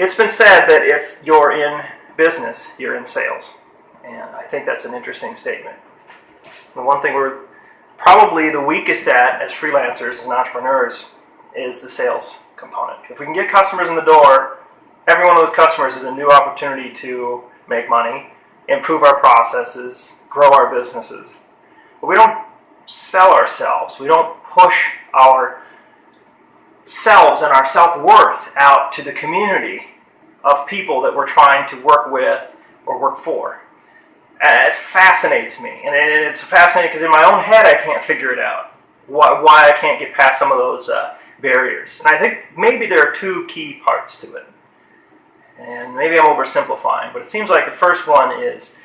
It's been said that if you're in business, you're in sales. And I think that's an interesting statement. The one thing we're probably the weakest at as freelancers, as entrepreneurs, is the sales component. If we can get customers in the door, every one of those customers is a new opportunity to make money, improve our processes, grow our businesses. But we don't sell ourselves. We don't push ourselves and our self-worth out to the community of people that we're trying to work with or work for. It fascinates me, and it's fascinating because in my own head I can't figure it out, why I can't get past some of those barriers. And I think maybe there are two key parts to it. And maybe I'm oversimplifying, but it seems like the first one is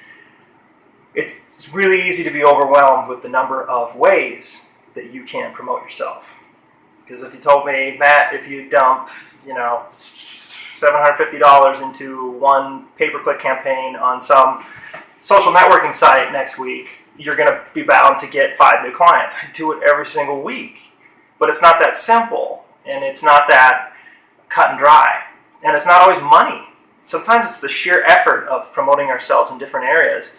it's really easy to be overwhelmed with the number of ways that you can promote yourself. Because if you told me, Matt, if you dump, $750 into one pay-per-click campaign on some social networking site next week, you're going to be bound to get 5 new clients. I do it every single week. But it's not that simple, and it's not that cut and dry. And it's not always money. Sometimes it's the sheer effort of promoting ourselves in different areas.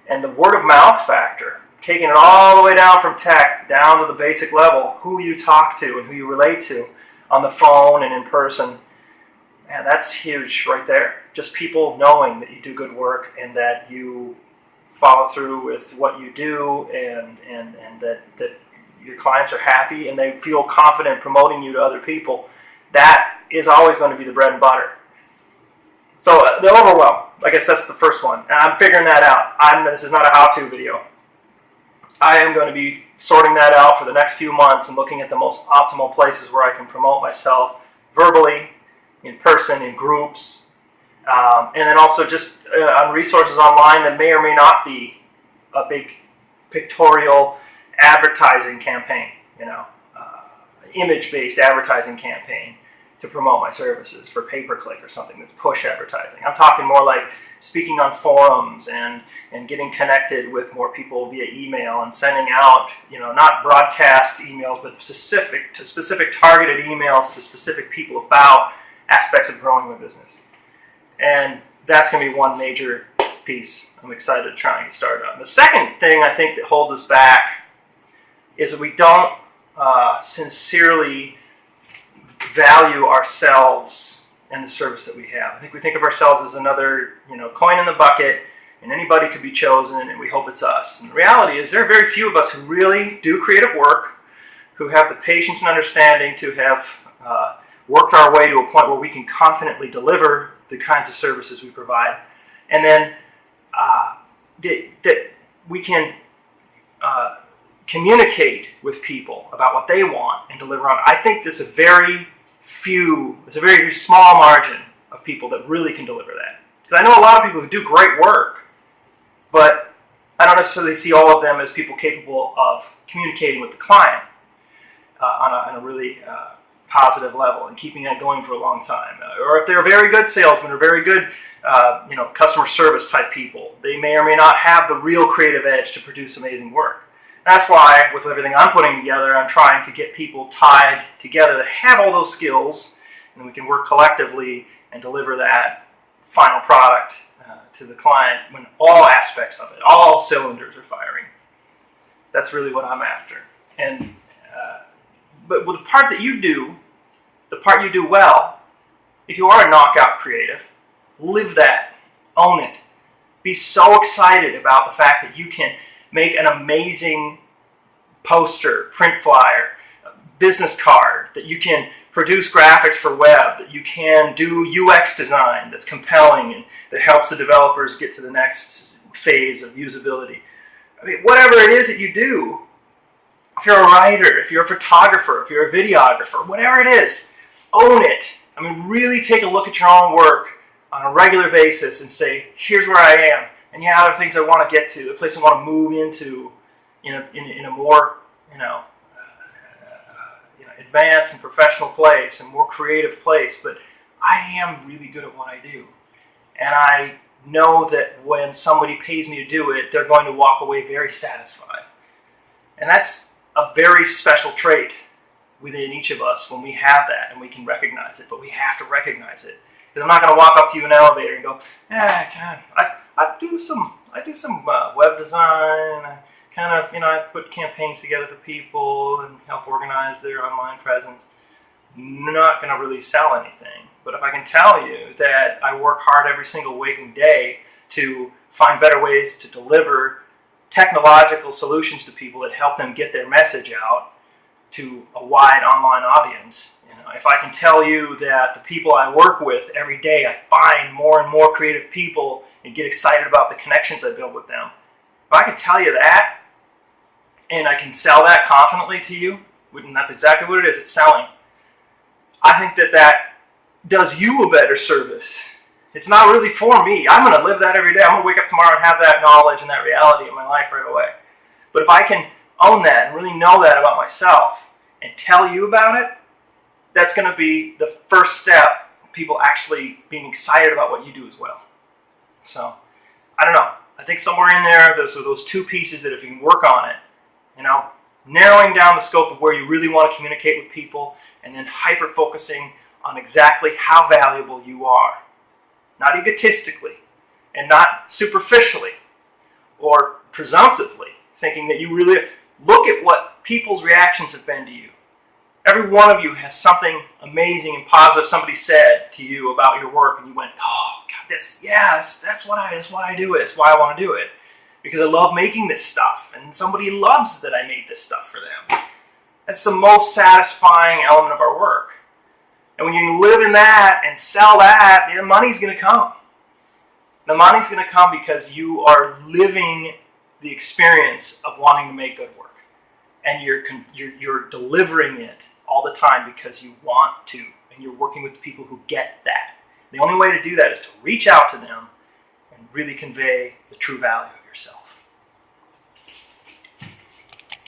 And the word of mouth factor, taking it all the way down from tech, down to the basic level, who you talk to and who you relate to on the phone and in person. Man, that's huge right there. Just people knowing that you do good work and that you follow through with what you do and that your clients are happy and they feel confident promoting you to other people. That is always going to be the bread and butter. So the overwhelm, I guess that's the first one. And I'm figuring that out. This is not a how-to video. I am going to be sorting that out for the next few months and looking at the most optimal places where I can promote myself verbally, in person, in groups, and then also just on resources online that may or may not be a big pictorial advertising campaign, image-based advertising campaign to promote my services for pay-per-click or something that's push advertising. I'm talking more like speaking on forums and getting connected with more people via email and sending out, not broadcast emails, but specific targeted emails to specific people about aspects of growing my business. And that's going to be one major piece I'm excited to try and get started on. The second thing I think that holds us back is that we don't sincerely value ourselves and the service that we have. I think we think of ourselves as another, coin in the bucket, and anybody could be chosen, and we hope it's us. And the reality is there are very few of us who really do creative work, who have the patience and understanding to have worked our way to a point where we can confidently deliver the kinds of services we provide, and then that we can communicate with people about what they want and deliver on. I think there's a very small margin of people that really can deliver that. Because I know a lot of people who do great work, but I don't necessarily see all of them as people capable of communicating with the client on a really positive level and keeping that going for a long time. Or if they're very good salesmen or very good customer service type people, they may or may not have the real creative edge to produce amazing work. That's why, with everything I'm putting together, I'm trying to get people tied together that have all those skills, and we can work collectively and deliver that final product to the client when all aspects of it, all cylinders are firing. That's really what I'm after. And but with the part that you do, the part you do well, if you are a knockout creative, live that, own it. Be so excited about the fact that you can make an amazing poster, print flyer, business card, that you can produce graphics for web, that you can do UX design that's compelling and that helps the developers get to the next phase of usability. I mean, whatever it is that you do, if you're a writer, if you're a photographer, if you're a videographer, whatever it is, own it. I mean, really take a look at your own work on a regular basis and say, here's where I am. And yeah, there are things I want to get to, the place I want to move into in a more, advanced and professional place and more creative place. But I am really good at what I do. And I know that when somebody pays me to do it, they're going to walk away very satisfied. And that's a very special trait within each of us when we have that and we can recognize it, but we have to recognize it. Because I'm not going to walk up to you in an elevator and go, I do some web design. I kind of, I put campaigns together for people and help organize their online presence. Not going to really sell anything. But if I can tell you that I work hard every single waking day to find better ways to deliver technological solutions to people that help them get their message out to a wide online audience. If I can tell you that the people I work with every day, I find more and more creative people and get excited about the connections I build with them. If I can tell you that, and I can sell that confidently to you, and that's exactly what it is, it's selling, I think that does you a better service. It's not really for me. I'm going to live that every day. I'm going to wake up tomorrow and have that knowledge and that reality in my life right away. But if I can own that and really know that about myself and tell you about it, that's going to be the first step, people actually being excited about what you do as well. So, I don't know. I think somewhere in there, those are those two pieces that if you can work on it, narrowing down the scope of where you really want to communicate with people and then hyper-focusing on exactly how valuable you are. Not egotistically and not superficially or presumptively, thinking that you really look at what people's reactions have been to you. Every one of you has something amazing and positive somebody said to you about your work, and you went, "Oh God, that's why I do it. That's why I want to do it, because I love making this stuff, and somebody loves that I made this stuff for them." That's the most satisfying element of our work. And when you live in that and sell that, the money's going to come. The money's going to come because you are living the experience of wanting to make good work, and you're delivering it all the time because you want to, and you're working with people who get that. The only way to do that is to reach out to them and really convey the true value of yourself.